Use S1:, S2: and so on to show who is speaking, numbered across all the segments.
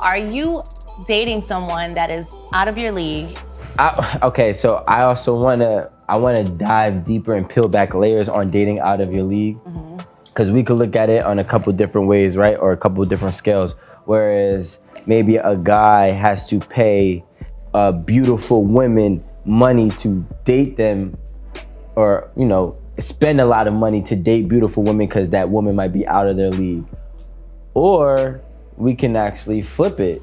S1: are you dating someone that is out of your league?
S2: Okay, so I also wanna dive deeper and peel back layers on dating out of your league, because we could look at it on a couple different ways, right, or a couple different scales. Whereas maybe a guy has to pay beautiful women money to date them, or spend a lot of money to date beautiful women because that woman might be out of their league. Or we can actually flip it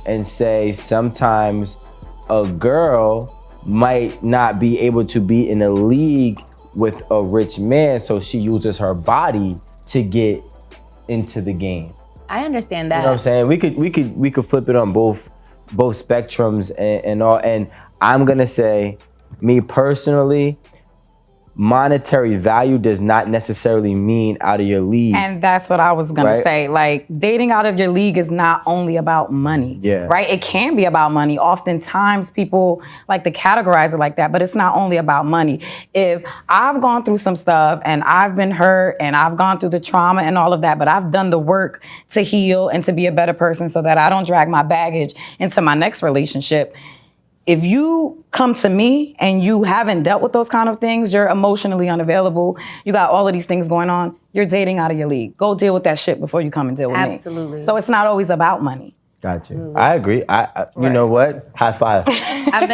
S2: and say sometimes a girl might not be able to be in a league with a rich man, so she uses her body to get into the game.
S1: I understand that.
S2: You know what I'm saying? We could flip it on both spectrums and all. And I'm gonna say, me personally, monetary value does not necessarily mean out of your league.
S3: And that's what I was gonna
S2: Right?
S3: say. Like, dating out of your league is not only about money,
S2: Yeah.
S3: right? It can be about money. Oftentimes people like to categorize it like that, but it's not only about money. If I've gone through some stuff and I've been hurt and I've gone through the trauma and all of that, but I've done the work to heal and to be a better person so that I don't drag my baggage into my next relationship. If you come to me and you haven't dealt with those kind of things, you're emotionally unavailable, you got all of these things going on, you're dating out of your league. Go deal with that shit before you come and deal with me.
S1: Absolutely.
S3: So it's not always about money.
S2: Gotcha. I agree. You know what? High five.
S1: I've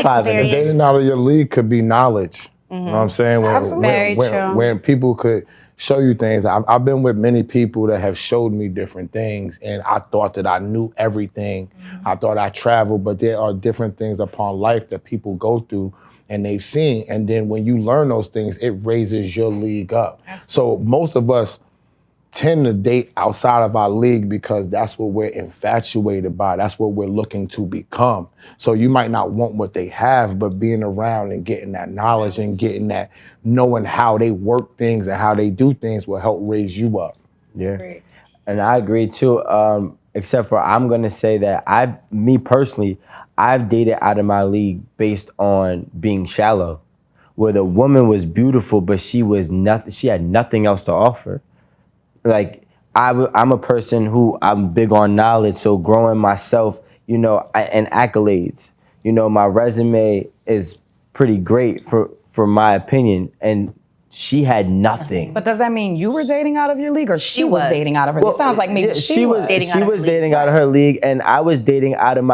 S2: five.
S1: experienced.
S4: Dating out of your league could be knowledge. You know what I'm saying?
S5: Very true.
S4: When people could show you things. I've been with many people that have showed me different things, and I thought that I knew everything. I thought I traveled, but there are different things upon life that people go through and they've seen. And then when you learn those things, it raises your league up. So most of us tend to date outside of our league because that's what we're infatuated by. That's what we're looking to become. So you might not want what they have, but being around and getting that knowledge and getting that, knowing how they work things and how they do things will help raise you up.
S2: Yeah. Great. And I agree too, except for I'm gonna say that me personally, I've dated out of my league based on being shallow, where the woman was beautiful, but she had nothing else to offer. Like, I'm a person who I'm big on knowledge, so growing myself, and accolades. My resume is pretty great for my opinion, and she had nothing.
S3: But does that mean you were dating out of your league or she was dating out of her league? It sounds like maybe she was dating
S2: out of her league, and I was dating out of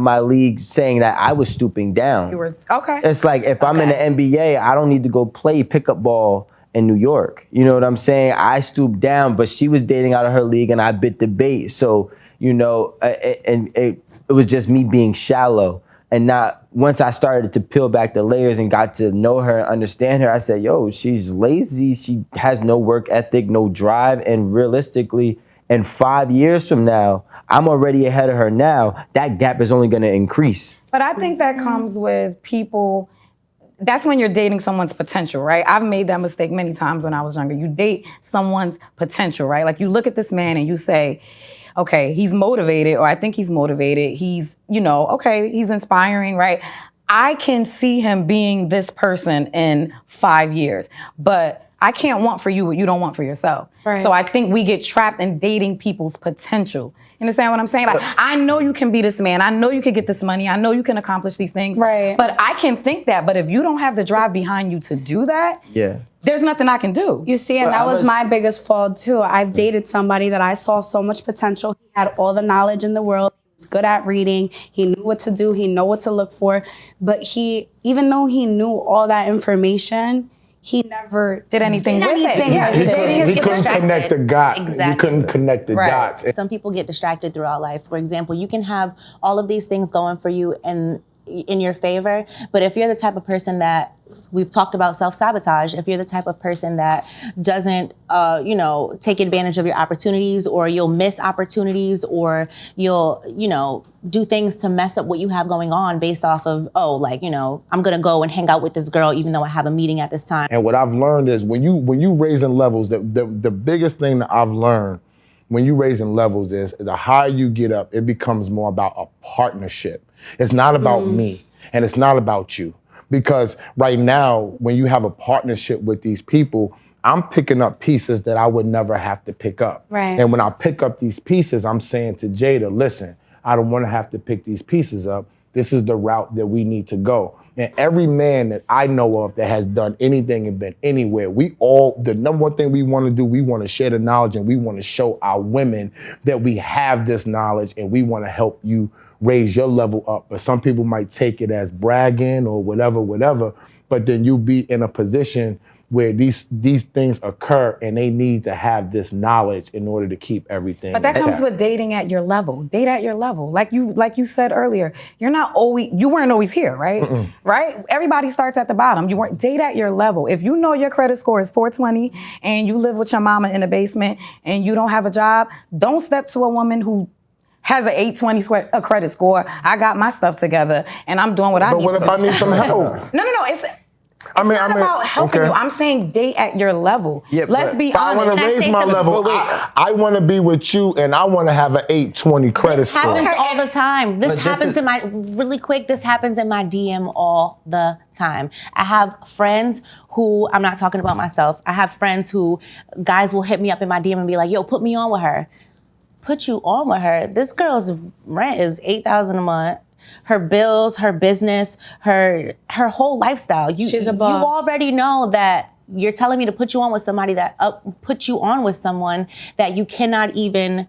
S2: my league, saying that I was stooping down.
S3: You were, okay.
S2: It's like if I'm in the NBA, I don't need to go play pickup ball in New York. You know what I'm saying? I stooped down, but she was dating out of her league and I bit the bait. So, it was just me being shallow. And not once I started to peel back the layers and got to know her and understand her, I said, yo, she's lazy. She has no work ethic, no drive. And realistically, in 5 years from now, I'm already ahead of her now. That gap is only going to increase.
S3: But I think that comes with people. That's when you're dating someone's potential, right? I've made that mistake many times when I was younger. You date someone's potential, right? Like, you look at this man and you say, okay, he's motivated, or I think he's motivated. He's, okay, he's inspiring, right? I can see him being this person in 5 years, but I can't want for you what you don't want for yourself. Right. So I think we get trapped in dating people's potential. You understand what I'm saying? Like, I know you can be this man. I know you can get this money. I know you can accomplish these things.
S5: Right.
S3: But I can think that. But if you don't have the drive behind you to do that, there's nothing I can do.
S5: You see, and that was my biggest fault too. I've dated somebody that I saw so much potential. He had all the knowledge in the world. He was good at reading. He knew what to do. He knew what to look for. But even though he knew all that information, he never
S3: did anything with it.
S5: Yeah,
S4: he couldn't connect the dots.
S1: Exactly.
S4: He couldn't connect the dots.
S1: Some people get distracted throughout life. For example, you can have all of these things going for you in your favor, but if you're the type of person that, we've talked about self-sabotage, if you're the type of person that doesn't, take advantage of your opportunities, or you'll miss opportunities, or you'll, do things to mess up what you have going on based off of, I'm gonna go and hang out with this girl even though I have a meeting at this time.
S4: And what I've learned is when you raising levels, the biggest thing that I've learned when you raising levels is the higher you get up, it becomes more about a partnership. It's not about me, and it's not about you. Because right now, when you have a partnership with these people, I'm picking up pieces that I would never have to pick up.
S5: Right.
S4: And when I pick up these pieces, I'm saying to Jada, listen, I don't want to have to pick these pieces up. This is the route that we need to go. And every man that I know of that has done anything and been anywhere, the number one thing we want to do, we want to share the knowledge and we want to show our women that we have this knowledge and we want to help you raise your level up. But some people might take it as bragging or whatever, but then you be in a position where these things occur and they need to have this knowledge in order to keep everything.
S3: But that
S4: intact.
S3: comes with dating at your level. Date at your level. Like you said earlier, you weren't always here, right? Mm-mm. Right? Everybody starts at the bottom. Date at your level. If you know your credit score is 420 and you live with your mama in the basement and you don't have a job, don't step to a woman who has an 820 credit score. I got my stuff together and I'm doing what I need to do.
S4: But what if I need some help?
S3: No. It's not about helping you. I'm saying date at your level. Yeah, Let's be honest.
S4: I want to raise my level. I want to be with you, and I want to have an 820 credit score.
S1: This happens all the time. This happens in my DM all the time. I have friends who, I'm not talking about myself, I have friends who, guys will hit me up in my DM and be like, yo, put me on with her. Put you on with her? This girl's rent is $8,000 a month. Her bills, her business, her whole lifestyle. She's a boss. You already know that you're telling me to put you on with somebody that put you on with someone that you cannot even.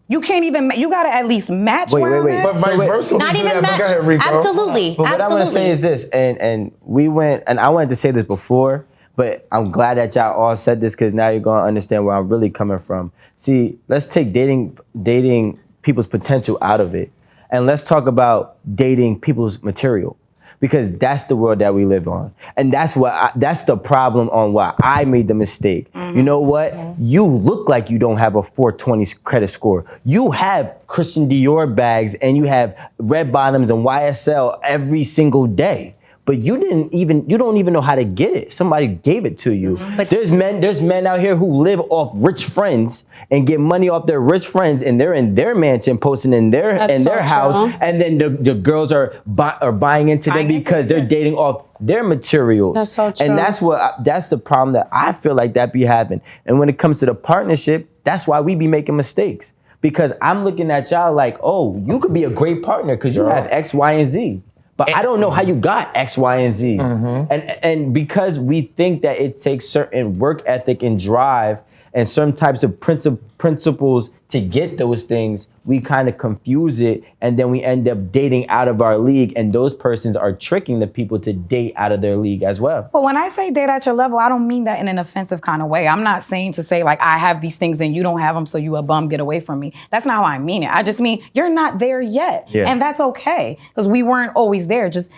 S3: You can't even. You gotta at least match.
S4: Wait. But vice versa.
S1: Not even match.
S4: Go ahead, Rico.
S1: Absolutely.
S2: But what I want to say is this, and we went, and I wanted to say this before, but I'm glad that y'all all said this because now you're gonna understand where I'm really coming from. See, let's take dating people's potential out of it. And let's talk about dating people's material, because that's the world that we live on. And that's the problem on why I made the mistake. Mm-hmm. You know what? Mm-hmm. You look like you don't have a 420 credit score. You have Christian Dior bags and you have red bottoms and YSL every single day. But you don't even know how to get it. Somebody gave it to you. Mm-hmm. But there's men out here who live off rich friends and get money off their rich friends, and they're in their mansion, posting in their house, and then the girls are buying into them because they're dating off their materials.
S5: That's so true.
S2: And that's the problem that I feel like that be happening. And when it comes to the partnership, that's why we be making mistakes. Because I'm looking at y'all like, oh, you could be a great partner because you have X, Y, and Z. But I don't know how you got X, Y, and Z. Mm-hmm. And because we think that it takes certain work ethic and drive and certain types of principles to get those things, we kind of confuse it, and then we end up dating out of our league, and those persons are tricking the people to date out of their league as well.
S3: But when I say date at your level, I don't mean that in an offensive kind of way. I'm not saying to say like I have these things and you don't have them, so you a bum, get away from me. That's not how I mean it. I just mean you're not there yet, and that's okay, because we weren't always there. Just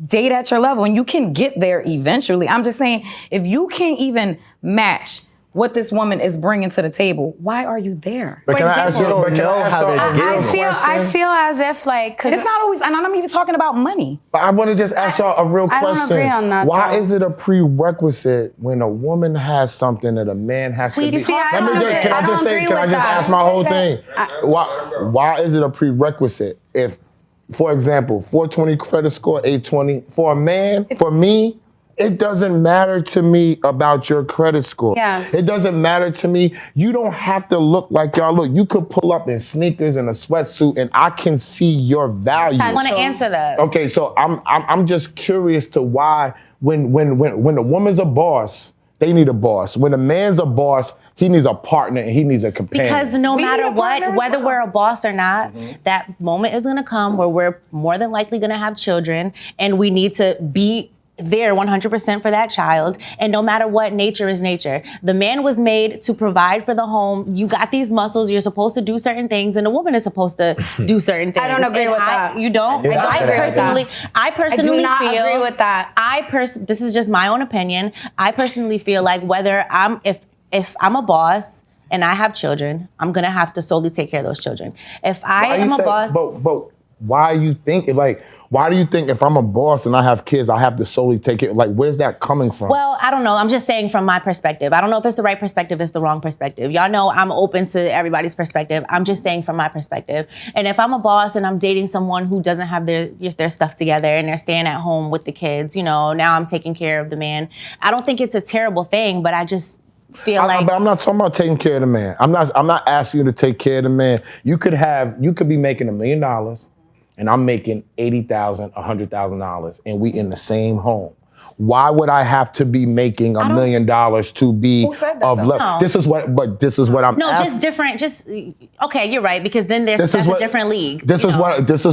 S3: date at your level, and you can get there eventually. I'm just saying, if you can't even match what this woman is bringing to the table, why are you there?
S4: But can I ask you?
S5: I feel as if like, cause
S3: it's not always, and I'm not even talking about money.
S4: But I want to just ask y'all a real question.
S5: I don't agree on that.
S4: Why is it a prerequisite when a woman has something that a man has to be?
S5: Can I just
S4: ask my whole thing? Why is it a prerequisite if, for example, 420 credit score, 820 for a man? For me, it doesn't matter to me about your credit score.
S5: Yes.
S4: It doesn't matter to me. You don't have to look like y'all look. You could pull up in sneakers and a sweatsuit and I can see your value.
S1: I want to answer that.
S4: Okay, so I'm just curious to why when a woman's a boss, they need a boss. When a man's a boss, he needs a partner and he needs a companion.
S1: Because no matter what, whether we're a boss or not, that moment is going to come where we're more than likely going to have children, and we need to be there 100% for that child. And no matter what, nature is nature. The man was made to provide for the home. You got these muscles. You're supposed to do certain things, and the woman is supposed to do certain things.
S5: I don't agree with that.
S1: You don't? I personally
S5: do not
S1: feel,
S5: agree with that.
S1: This is just my own opinion. I personally feel like if I'm a boss and I have children, I'm gonna have to solely take care of those children. If I am a boss,
S4: but why you think like? Why do you think if I'm a boss and I have kids, I have to solely take it? Like, where's that coming from?
S1: Well, I don't know. I'm just saying from my perspective. I don't know if it's the right perspective, it's the wrong perspective. Y'all know I'm open to everybody's perspective. I'm just saying from my perspective. And if I'm a boss and I'm dating someone who doesn't have their stuff together and they're staying at home with the kids, now I'm taking care of the man. I don't think it's a terrible thing, but feel like.
S4: But I'm not talking about taking care of the man. I'm not asking you to take care of the man. You could be making $1 million, and I'm making $80,000, $100,000, and we in the same home. Why would I have to be making $1 million to be
S3: Who said that,
S4: of
S3: though?
S4: love?
S1: No.
S4: This is what I'm
S1: No,
S4: asking.
S1: just different. Just okay. You're right, because then that's a different league.
S4: This is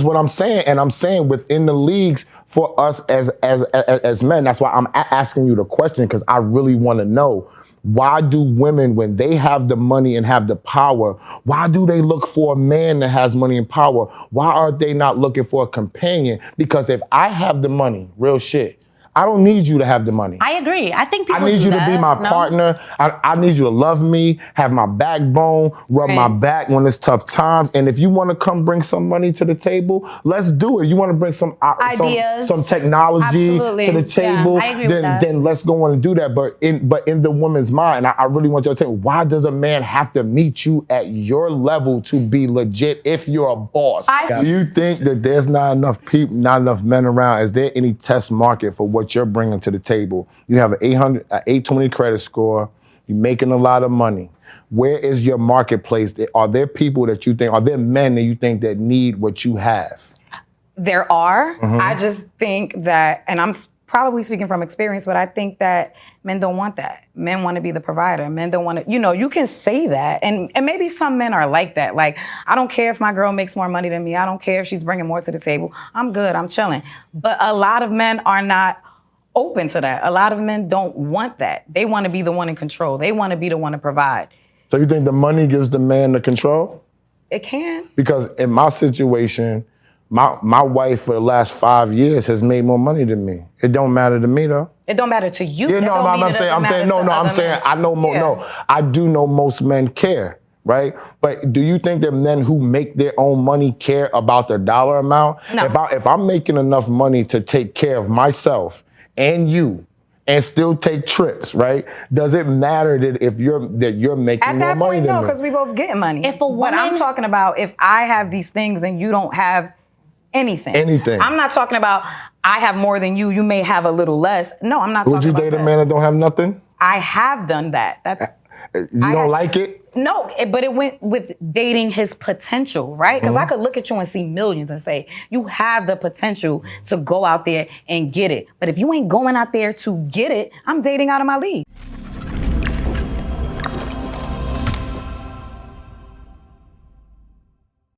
S4: what I'm saying, and I'm saying within the leagues for us as men. That's why I'm asking you the question, because I really want to know. Why do women, when they have the money and have the power, why do they look for a man that has money and power? Why are they not looking for a companion? Because if I have the money, real shit, I don't need you to have the money.
S1: I agree. I think people
S4: I need
S1: do
S4: you
S1: that.
S4: to be my partner. I need you to love me, have my backbone, rub my back when it's tough times. And if you want to come bring some money to the table, let's do it. You want to bring some
S5: Ideas.
S4: some technology
S5: Absolutely.
S4: to the table,
S1: I agree with that.
S4: then let's go on and do that. But in the woman's mind, I really want you to think, why does a man have to meet you at your level to be legit if you're a boss? Do you think that there's not enough people, not enough men around? Is there any test market for what you're bringing to the table? You have an 820 credit score. You're making a lot of money. Where is your marketplace? Are there people that you think, are there men that you think that need what you have?
S3: There are. I just think that, and I'm probably speaking from experience, but I think that men don't want that. Men want to be the provider. Men don't want to, you can say that. And maybe some men are like that. Like, I don't care if my girl makes more money than me. I don't care if she's bringing more to the table. I'm good. I'm chilling. But a lot of men are not open to that. A lot of men don't want that. They want to be the one in control. They want to be the one to provide.
S4: So you think the money gives the man the control?
S3: It can.
S4: Because in my situation, my wife for the last 5 years has made more money than me. It don't matter to me though.
S3: It don't matter to you.
S4: Yeah, no, I'm saying I know more. No, I do know most men care, right? But do you think that men who make their own money care about the dollar amount?
S3: No.
S4: If I'm making enough money to take care of myself and you, and still take trips, right? Does it matter that you're making
S3: at
S4: more
S3: that
S4: money
S3: point,
S4: than
S3: no,
S4: me?
S3: because we both getting money.
S1: If a
S3: But I'm
S1: woman-
S3: talking about if I have these things and you don't have anything.
S4: Anything.
S3: I'm not talking about I have more than you. You may have a little less. No, I'm not
S4: Would
S3: talking
S4: you
S3: about
S4: date
S3: that.
S4: a man that don't have nothing?
S3: I have done that.
S4: You don't like it?
S3: No, but it went with dating his potential, right? Because I could look at you and see millions and say, you have the potential to go out there and get it. But if you ain't going out there to get it, I'm dating out of my league.